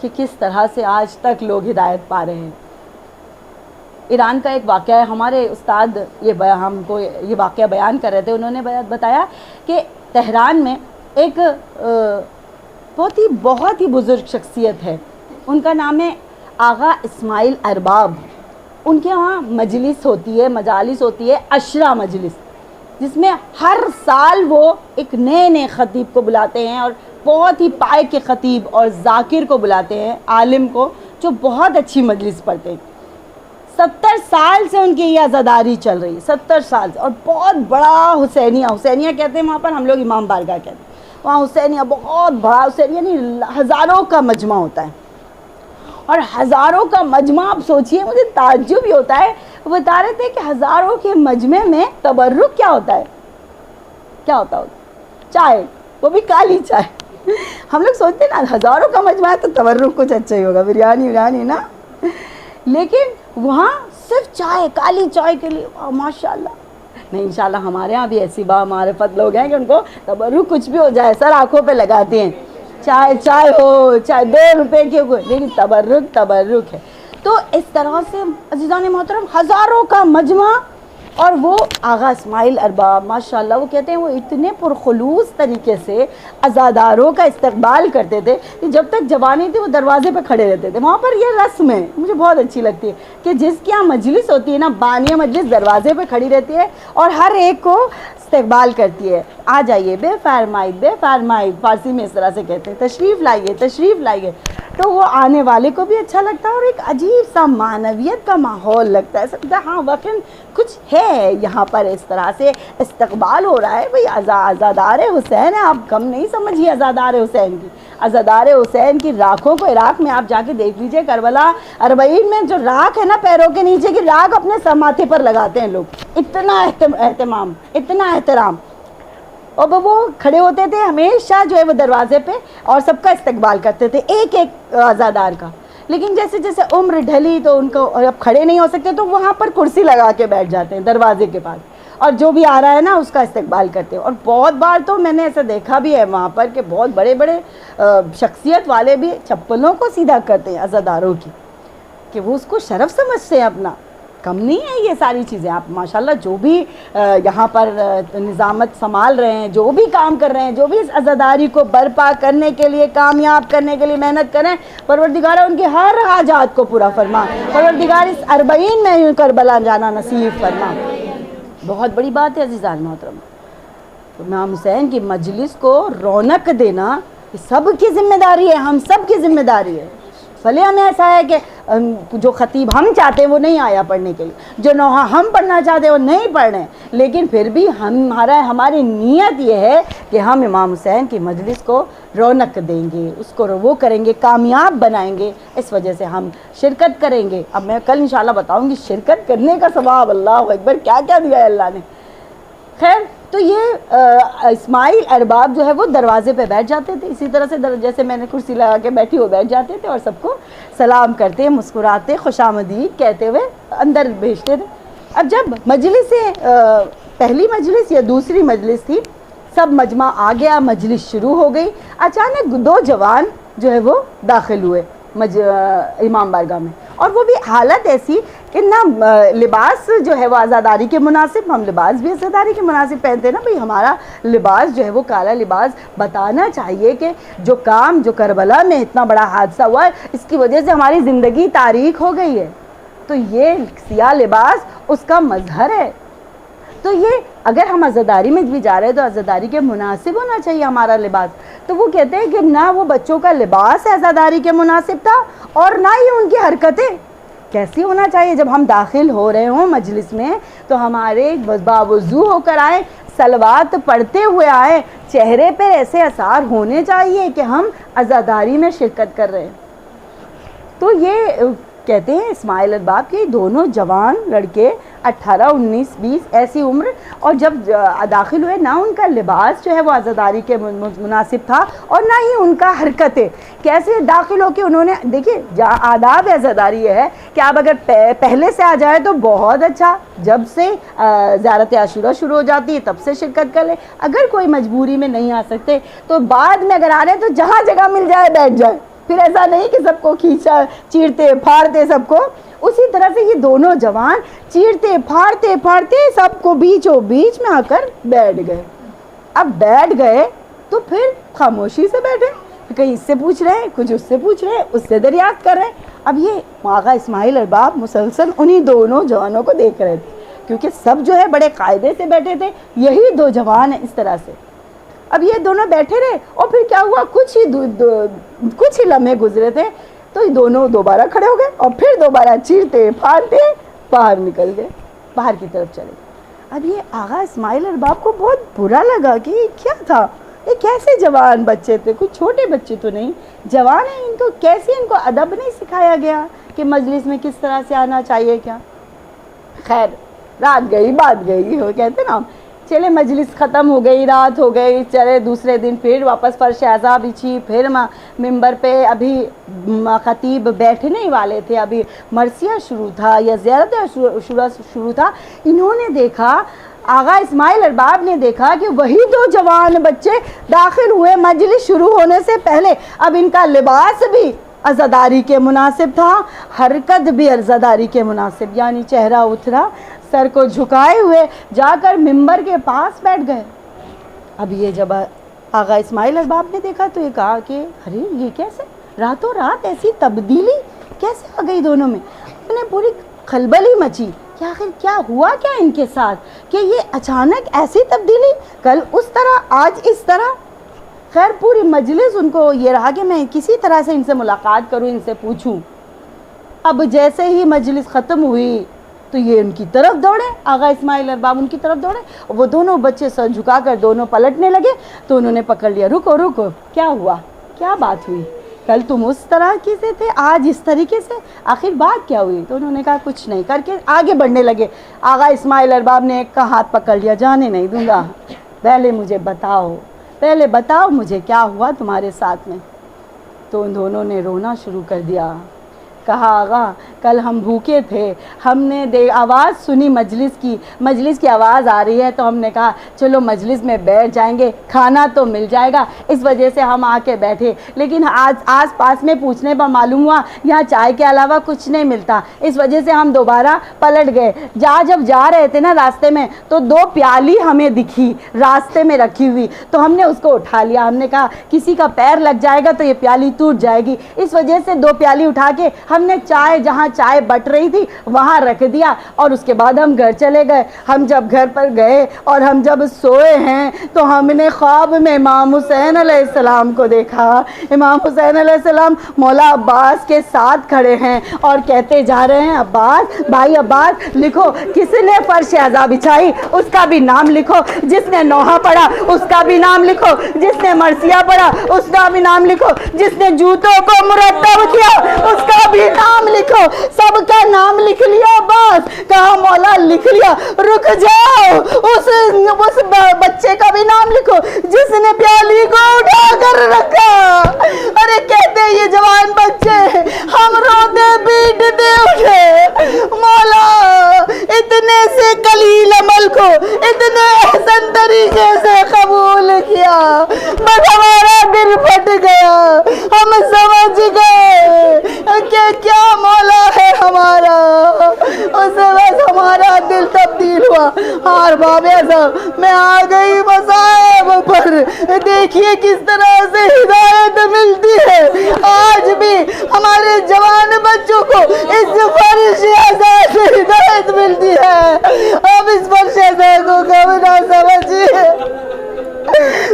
کہ کس طرح سے آج تک لوگ ہدایت پا رہے ہیں۔ ایران کا ایک واقعہ ہے، ہمارے استاد ہم کو یہ واقعہ بیان کر رہے تھے، انہوں نے بتایا کہ تہران میں ایک بہت ہی بزرگ شخصیت ہے، ان کا نام ہے آغا اسماعیل ارباب۔ ان کے وہاں مجلس ہوتی ہے، مجالس ہوتی ہے، عشرہ مجلس، جس میں ہر سال وہ ایک نئے خطیب کو بلاتے ہیں، اور بہت ہی پائے کے خطیب اور ذاکر کو بلاتے ہیں، عالم کو، جو بہت اچھی مجلس پڑھتے ہیں۔ 70 سال سے ان کی یہ عزاداری چل رہی ہے، 70 سال سے، اور بہت بڑا حسینیہ کہتے ہیں وہاں پر، ہم لوگ امام بارگاہ کہتے ہیں، وہاں حسینیہ بہت بڑا، حسینیہ یعنی ہزاروں کا مجمع ہوتا ہے، اور ہزاروں کا مجمع، آپ سوچئے، مجھے تعجب ہی ہوتا ہے، وہ بتا رہے تھے کہ ہزاروں کے مجمع میں تبرک کیا ہوتا ہے، کیا ہوتا ہے؟ چائے، وہ بھی کالی چائے۔ ہم لوگ سوچتے ہیں نا ہزاروں کا مجمع ہے تو تبرک کچھ اچھا ہی ہوگا، بریانی نا، لیکن وہاں صرف چائے، کالی چائے کے لیے ماشاءاللہ۔ نہیں، انشاءاللہ ہمارے ہاں بھی ایسی معرفت لوگ ہیں کہ ان کو تبرک کچھ بھی ہو جائے سر آنکھوں پہ لگاتے ہیں، چائے ہو، چائے 2 روپے کی ہو، لیکن تبرک ہے۔ تو اس طرح سے عزیزان محترم ہزاروں کا مجمع، اور وہ آغا اسماعیل ارباب ماشاءاللہ، وہ کہتے ہیں وہ اتنے پرخلوص طریقے سے عزاداروں کا استقبال کرتے تھے کہ جب تک جوانی تھی وہ دروازے پہ کھڑے رہتے تھے۔ وہاں پر یہ رسم ہے، مجھے بہت اچھی لگتی ہے کہ جس کی یہاں مجلس ہوتی ہے نا، بانیہ مجلس دروازے پہ کھڑی رہتی ہے اور ہر ایک کو استقبال کرتی ہے، آ جائیے، بے فرمائید، فارسی میں اس طرح سے کہتے ہیں، تشریف لائیے، تو وہ آنے والے کو بھی اچھا لگتا ہے، اور ایک عجیب سا معنویت کا ماحول لگتا ہے، سمجھا ہاں واقعاً کچھ ہے یہاں پر، اس طرح سے استقبال ہو رہا ہے۔ بھئی عزادار حسین ہے، آپ کم نہیں سمجھیے عزادار حسین کی، عزادار حسین کی راکھوں کو عراق میں آپ جا کے دیکھ لیجئے، کربلا 40 میں جو راکھ ہے نا، پیروں کے نیچے کی راکھ اپنے ماتھے پر لگاتے ہیں لوگ، اتنا اہتمام، اتنا احترام، اور وہ کھڑے ہوتے تھے ہمیشہ جو ہے وہ دروازے پہ، اور سب کا استقبال کرتے تھے، ایک عزادار کا۔ لیکن جیسے جیسے عمر ڈھلی تو ان کو اب کھڑے نہیں ہو سکتے، تو وہاں پر کرسی لگا کے بیٹھ جاتے ہیں دروازے کے پاس، اور جو بھی آ رہا ہے نا اس کا استقبال کرتے ہیں۔ اور بہت بار تو میں نے ایسا دیکھا بھی ہے وہاں پر کہ بہت بڑے شخصیت والے بھی چپلوں کو سیدھا کرتے ہیں عزاداروں کی، کہ وہ اس کو شرف سمجھتے ہیں اپنا، کم نہیں ہے یہ ساری چیزیں۔ آپ ماشاءاللہ جو بھی یہاں پر نظامت سنبھال رہے ہیں، جو بھی کام کر رہے ہیں، جو بھی اس عزاداری کو برپا کرنے کے لیے، کامیاب کرنے کے لیے محنت کریں، پروردگار ان کی ہر حاجات کو پورا فرما، پروردگار اس 40 میں کربلا جانا نصیب فرما۔ بہت بڑی بات ہے عزیزان محترم، امام حسین کی مجلس کو رونق دینا یہ سب کی ذمہ داری ہے، ہم سب کی ذمہ داری ہے۔ بھلے ہمیں ایسا ہے کہ جو خطیب ہم چاہتے ہیں وہ نہیں آیا پڑھنے کے لیے، جو نوحہ ہم پڑھنا چاہتے ہیں وہ نہیں پڑھ رہے ہیں، لیکن پھر بھی ہماری نیت یہ ہے کہ ہم امام حسین کی مجلس کو رونق دیں گے، اس کو وہ کریں گے، کامیاب بنائیں گے، اس وجہ سے ہم شرکت کریں گے۔ اب میں کل انشاءاللہ بتاؤں گی شرکت کرنے کا ثواب، اللہ اکبر، کیا کیا دیا ہے اللہ نے۔ خیر، تو یہ اسماعیل ارباب جو ہے وہ دروازے پہ بیٹھ جاتے تھے، اسی طرح سے جیسے میں نے کرسی لگا کے بیٹھی وہ بیٹھ جاتے تھے، اور سب کو سلام کرتے، مسکراتے، خوش آمدید کہتے ہوئے اندر بھیجتے تھے۔ اب جب مجلس پہلی مجلس یا دوسری مجلس تھی، سب مجمع آ گیا، مجلس شروع ہو گئی، اچانک 2 جوان جو ہے وہ داخل ہوئے امام بارگاہ میں، اور وہ بھی حالت ایسی کہ نہ لباس جو ہے وہ عزاداری کے مناسب، ہم لباس بھی عزاداری کے مناسب پہنتے ہیں نا بھئی، ہمارا لباس جو ہے وہ کالا لباس بتانا چاہیے کہ جو کربلا میں اتنا بڑا حادثہ ہوا ہے، اس کی وجہ سے ہماری زندگی تاریک ہو گئی ہے، تو یہ سیاہ لباس اس کا مظہر ہے، تو یہ اگر ہم عزاداری میں بھی جا رہے ہیں تو عزاداری کے مناسب ہونا چاہیے ہمارا لباس۔ تو وہ کہتے ہیں کہ نہ وہ بچوں کا لباس عزاداری کے مناسب تھا، اور نہ ہی ان کی حرکتیں کیسی ہونا چاہیے۔ جب ہم داخل ہو رہے ہوں مجلس میں تو ہمارے باوضو ہو کر آئیں، صلوات پڑھتے ہوئے آئیں، چہرے پہ ایسے اثار ہونے چاہیے کہ ہم عزاداری میں شرکت کر رہے ہیں۔ تو یہ کہتے ہیں اسماعیل ارباب کے دونوں جوان لڑکے 18, 19, 20 ایسی عمر. اور جب داخل ہوئے نہ ان کا لباس جو ہے وہ عزاداری کے مناسب تھا اور نہ ہی ان کا حرکتیں. کیسے داخل ہو کے انہوں نے دیکھیے آداب عزاداری یہ ہے کہ آپ اگر پہلے سے آ جائے تو بہت اچھا, جب سے زیارت عاشورہ شروع ہو جاتی ہے تب سے شرکت کر لے. اگر کوئی مجبوری میں نہیں آ سکتے تو بعد میں اگر آ رہے ہیں تو جہاں جگہ مل جائے بیٹھ جائے. پھر ایسا نہیں کہ سب کو کھینچا چیرتے پھاڑتے سب کو. اسی طرح سے یہ دونوں جوان چیرتے پھاڑتے سب کو بیچوں بیچ میں آ کر بیٹھ گئے. اب بیٹھ گئے تو پھر خاموشی سے بیٹھے, کہیں اس سے پوچھ رہے ہیں, کچھ اس سے پوچھ رہے ہیں, اس سے دریافت کر رہے ہیں. اب یہ آغا اسماعیل ارباب مسلسل انہی دونوں جوانوں کو دیکھ رہے تھے, کیونکہ سب جو ہے بڑے قاعدے سے بیٹھے تھے. یہی دو جوان ہیں اس طرح سے. اب یہ دونوں بیٹھے رہے اور پھر کیا ہوا, کچھ ہی لمحے گزرے تھے تو یہ دونوں دوبارہ کھڑے ہو گئے اور پھر دوبارہ چیرتے پھاڑتے باہر نکل گئے, باہر کی طرف چلے. اب یہ آغا اسماعیل ارباب کو بہت برا لگا کہ یہ کیا تھا, یہ کیسے جوان بچے تھے, کچھ چھوٹے بچے تو نہیں, جوان ہیں, ان کو کیسے ان کو ادب نہیں سکھایا گیا کہ مجلس میں کس طرح سے آنا چاہیے کیا. خیر رات گئی بات گئی ہو کہتے نا, چلے مجلس ختم ہو گئی, رات ہو گئی, چلے دوسرے دن پھر واپس فرش اعضا بچھی, پھر ممبر پہ ابھی خطیب بیٹھنے ہی والے تھے, ابھی مرثیہ شروع تھا یا زیارت عاشورہ شروع تھا. انہوں نے دیکھا, آغا اسماعیل ارباب نے دیکھا کہ وہی دو جوان بچے داخل ہوئے مجلس شروع ہونے سے پہلے. اب ان کا لباس بھی عزاداری کے مناسب تھا, حرکت بھی عزاداری کے مناسب, یعنی چہرہ اترا, سر کو جھکائے ہوئے جا کر ممبر کے پاس بیٹھ گئے. اب یہ جب آغا اسماعیل ارباب نے دیکھا تو یہ کہا کہ ارے یہ کیسے راتوں رات ایسی تبدیلی کیسے آ گئی دونوں میں. انہیں پوری خلبلی مچی کہ آخر کیا ہوا کیا ان کے ساتھ کہ یہ اچانک ایسی تبدیلی, کل اس طرح آج اس طرح. خیر پوری مجلس ان کو یہ رہا کہ میں کسی طرح سے ان سے ملاقات کروں, ان سے پوچھوں. اب جیسے ہی مجلس ختم ہوئی تو یہ ان کی طرف دوڑے, آغا اسماعیل ارباب ان کی طرف دوڑے, وہ دونوں بچے سر جھکا کر دونوں پلٹنے لگے. تو انہوں نے پکڑ لیا, رکو کیا ہوا, کیا بات ہوئی, کل تم اس طرح کی سے تھے آج اس طریقے سے, آخر بات کیا ہوئی. تو انہوں نے کہا کچھ نہیں, کر کے آگے بڑھنے لگے. آغا اسماعیل ارباب نے ایک کا ہاتھ پکڑ لیا, جانے نہیں دوں گا, پہلے بتاؤ مجھے کیا ہوا تمہارے ساتھ میں. تو ان دونوں نے رونا شروع کر دیا. کہا آغا کل ہم بھوکے تھے, ہم نے آواز سنی مجلس کی آواز آ رہی ہے, تو ہم نے کہا چلو مجلس میں بیٹھ جائیں گے, کھانا تو مل جائے گا, اس وجہ سے ہم آ کے بیٹھے. لیکن آس پاس میں پوچھنے پر معلوم ہوا یہاں چائے کے علاوہ کچھ نہیں ملتا, اس وجہ سے ہم دوبارہ پلٹ گئے. جب جا رہے تھے نا راستے میں تو 2 پیالی ہمیں دکھی راستے میں رکھی ہوئی, تو ہم نے اس کو اٹھا لیا. ہم نے کہا کسی کا پیر لگ جائے گا تو یہ پیالی ٹوٹ جائے گی, اس وجہ سے 2 پیالی اٹھا کے ہم نے جہاں چائے بٹ رہی تھی وہاں رکھ دیا, اور اس کے بعد ہم گھر چلے گئے. ہم جب گھر پر گئے اور ہم جب سوئے ہیں تو ہم نے خواب میں امام حسین علیہ السلام کو دیکھا. امام حسین علیہ السلام مولا عباس کے ساتھ کھڑے ہیں اور کہتے جا رہے ہیں, عباس بھائی عباس لکھو, کس نے فرش اعضا بچھائی اس کا بھی نام لکھو, جس نے نوحہ پڑھا اس کا بھی نام لکھو, جس نے مرثیہ پڑھا اس کا بھی نام لکھو, جس نے جوتوں کو مرتب کیا اس کا بھی نام لکھو. سب کا نام لکھ لیا بس. کہا مولا لکھ لیا, رک جاؤ, اس بچے کا بھی نام لکھو جس نے پیالی کو اٹھا کر رکھا. ارے کہتے یہ جوان بچے ہم روتے پیٹتے اٹھے, مولا اتنے سے قلیل عمل کو اتنے احسن طریقے سے قبول کیا, بس ہمارا دل پھٹ گیا, ہم سمجھ گئے کہ کیا مولا ہے ہمارا. اس وقت ہمارا دل تبدیل ہوا. ہار بابے صاحب میں آ گئی مصائب پر, دیکھیے کس طرح سے ہدایت ملتی ہے. آج بھی ہمارے جوان بچوں کو اس فرش اعضا سے ہدایت ملتی ہے. اب اس فرش اعضا کو کب نہ سمجھیے.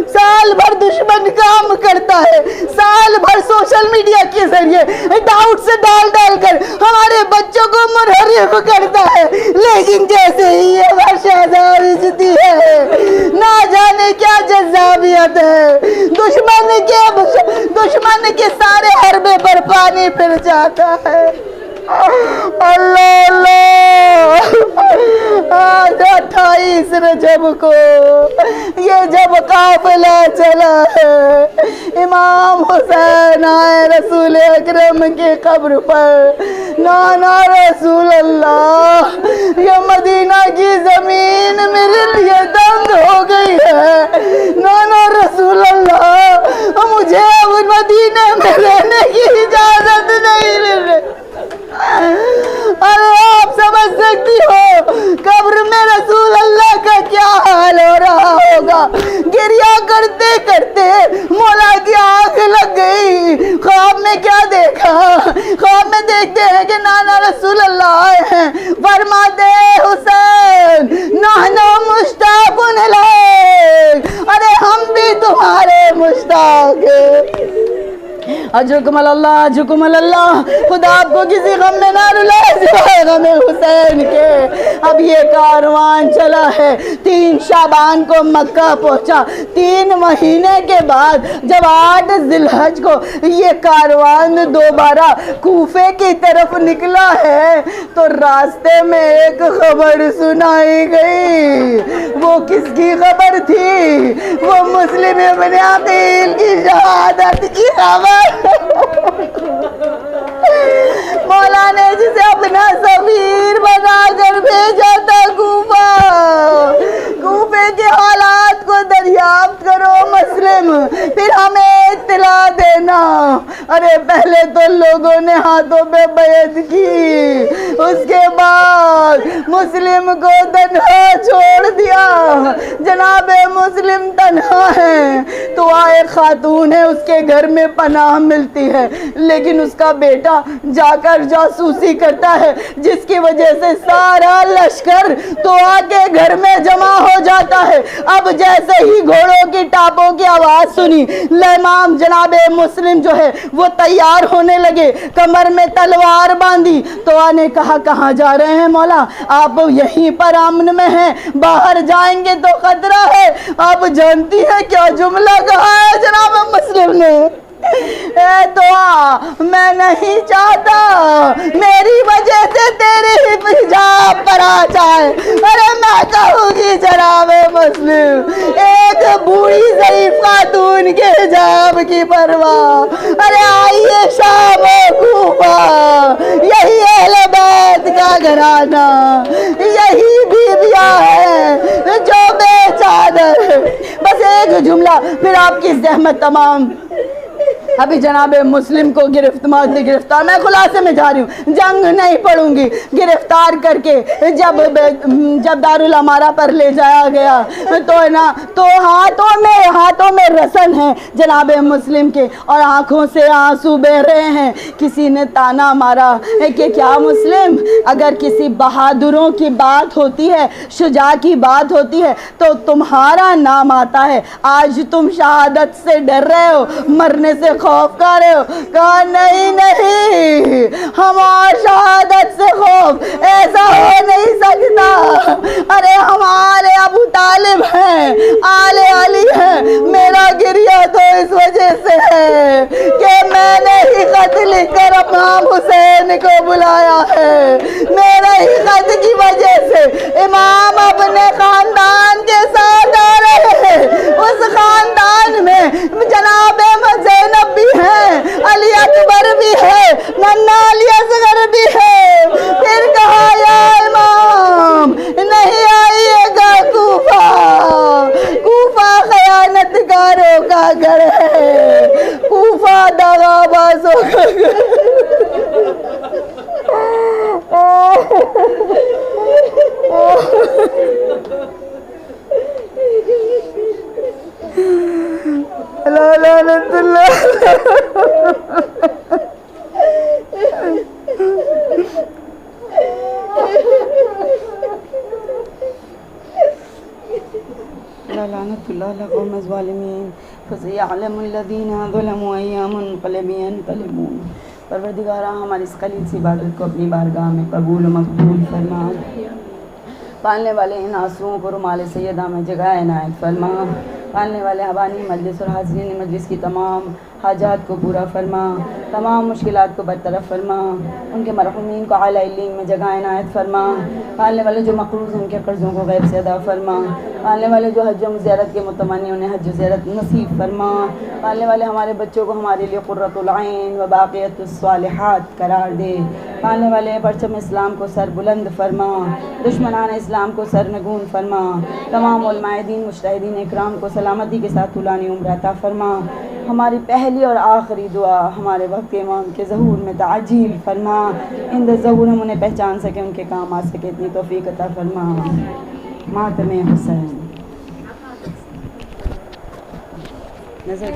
سال بھر دشمن کام کرتا ہے, سال بھر سوشل میڈیا کے ذریعے ڈاؤٹ سے ڈال کر ہمارے بچوں کو منحرف کرتا ہے, لیکن جیسے ہی یہ فرش اعضا بجتی ہے نہ جانے کیا جذابیت ہے, دشمن کے سارے حربے پر پانی پھر جاتا ہے. اللہ اللہ، آج 28 رجب کو یہ جب قافلہ چلا ہے، امام حسین آئے رسول اکرم کی قبر پر، نانا رسول اللہ یہ مدینہ کی زمین میرے لیے تنگ ہو گئی ہے، نانا رسول اللہ مجھے اب مدینہ میں رہنے کی اجازت نہیں مل رہی۔ ارے آپ سمجھ سکتی ہو قبر میں رسول اللہ کا کیا حال ہو رہا ہوگا، گریہ کرتے کرتے مولا کی آنکھ لگ گئی۔ خواب میں کیا دیکھا، خواب میں دیکھتے ہیں کہ نانا رسول اللہ آئے ہیں، فرماتے حسین نحن مشتاق الیک، ارے ہم بھی تمہارے مشتاق ہیں۔ اجرکم اللہ اجرکم اللہ، خدا آپ کو کسی غم میں نہ رلائے سوائے غم حسین کے۔ اب یہ کاروان چلا ہے، 3 شعبان کو مکہ پہنچا، 3 مہینے کے بعد جب 8 ذی الحج کو یہ کاروان دوبارہ کوفے کی طرف نکلا ہے تو راستے میں ایک خبر سنائی گئی۔ وہ کس کی خبر تھی؟ وہ مسلم ابن عقیل کی شہادت کی خبر۔ مولا نے جسے اپنا سفیر بنا کر بھیجا تھا کوفے کے حالات کو دریافت کرو مسلم، پھر ہمیں اطلاع دینا۔ ارے پہلے تو لوگوں نے ہاتھوں پہ بیعت کی، اس کے بعد مسلم کو تنہا چھوڑ دیا۔ جناب مسلم تنہا ہے تو ایک خاتون ہے، اس کے گھر میں پناہ ملتی ہے، لیکن اس کا بیٹا جا کر جاسوسی کرتا ہے، جس کی وجہ سے سارا لشکر تو آ کے گھر میں جمع ہو جاتا ہے۔ اب جیسے ہی گھوڑوں کی ٹاپوں کی آواز سنی، امام جناب مسلم جو ہے وہ تیار ہونے لگے، کمر میں تلوار باندھی۔ تو نے کہا کہاں جا رہے ہیں مولا؟ آپ یہیں پر امن میں ہیں، باہر جائیں گے تو خطرہ ہے۔ آپ جانتی ہیں کیا جملہ کہا ہے جناب مسلم نے؟ اے دعا میں نہیں چاہتا میری وجہ سے تیرے حجاب پر آ جائے۔ ارے میں کہوں گی جناب مسلم، ایک بوڑھی ضعیف خاتون کے حجاب کی پرواہ۔ ارے آئیے شام و کوفہ، یہی اہل بیت کا گھرانہ، یہی بیویاں ہیں جو بے چادر۔ بس ایک جملہ پھر آپ کی زحمت تمام۔ ابھی جناب مسلم کو گرفتار، میں خلاصے میں جا رہی ہوں، جنگ نہیں پڑوں گی، گرفتار کر کے جب دارالامارہ پر لے جایا گیا تو ہاتھوں میں رسن ہے جناب مسلم کے، اور آنکھوں سے آنسو بہہ رہے ہیں۔ کسی نے تانا مارا کہ کیا مسلم، اگر کسی بہادروں کی بات ہوتی ہے، شجاع کی بات ہوتی ہے تو تمہارا نام آتا ہے، آج تم شہادت سے ڈر رہے ہو، مرنے سے خوف کر رہے ہو۔ کہا نہیں، ہمارا شہادت سے خوف ایسا ہو نہیں سکتا۔ ارے ہم آل ابو طالب ہیں، آل علی ہیں، میرا گریہ تو اس وجہ سے ہے کہ میں نے ہی خط لکھ کر امام حسین کو بلایا ہے۔ میرا ہی خط کی وجہ سے امام اپنے خاندان کے ساتھ آ رہے ہیں، اس خاندان میں جناب زینب بھی ہے، علی اکبر بھی ہے، ننا علی اصغر بھی ہے۔ پھر کہا یا امام نہیں آئیے گا کوفہ خیانت کاروں کا گھر ہے، کوفہ دغا بازوں کا گھر۔ لعنت اللہ۔ لعنت اللہ علی القوم الظالمین، فسيعلم الذين ظلموا أي منقلب ينقلبون۔ پروردگارہ ہماری اس قلیل سی عبادت کو اپنی بارگاہ میں قبول و مقبول فرما، پالنے والے ان آنسوؤں کو رومال سیدہ میں جگہ عنایت فرما۔ پالنے والے حوانی مجلس اور حاضرین مجلس کی تمام حاجات کو پورا فرما، تمام مشکلات کو برطرف فرما، ان کے مرحومین کو اعلیٰ علین میں جگہ عنایت فرما، پالنے والے جو مقروض ہیں ان کے قرضوں کو غیب سے ادا فرما، پالنے والے جو حج و زیارت کے متمنی انہیں حج و زیارت نصیب فرما، پالنے والے ہمارے بچوں کو ہمارے لیے قرۃ العین و باقیۃ الصالحات قرار دے، پالنے والے پرچم اسلام کو سر بلند فرما، دشمنان اسلام کو سرنگون فرما، تمام علماء دین مجتہدین اکرام کو سلامتی کے ساتھ طولانی عمر عطا فرما، ہماری پہلی اور آخری دعا ہمارے وقت امام کے ظہور میں تعجیل فرما، اند ظہور ہم انہیں پہچان سکیں، ان کے کام آ سکے، اتنی توفیق عطا فرما۔ ماتم حسین نظر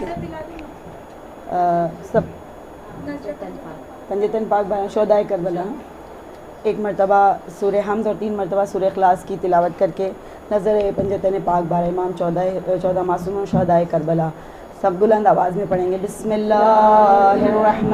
سب پنجتن پاک شہدائے کربلا، ایک مرتبہ سورہ حمد اور 3 مرتبہ سورہ اخلاص کی تلاوت کر کے نظر پنجتن پاک بار امام 14 معصوموں شہدائے کربلا، سب بلند آواز میں پڑھیں گے۔ بسم اللہ الرحمن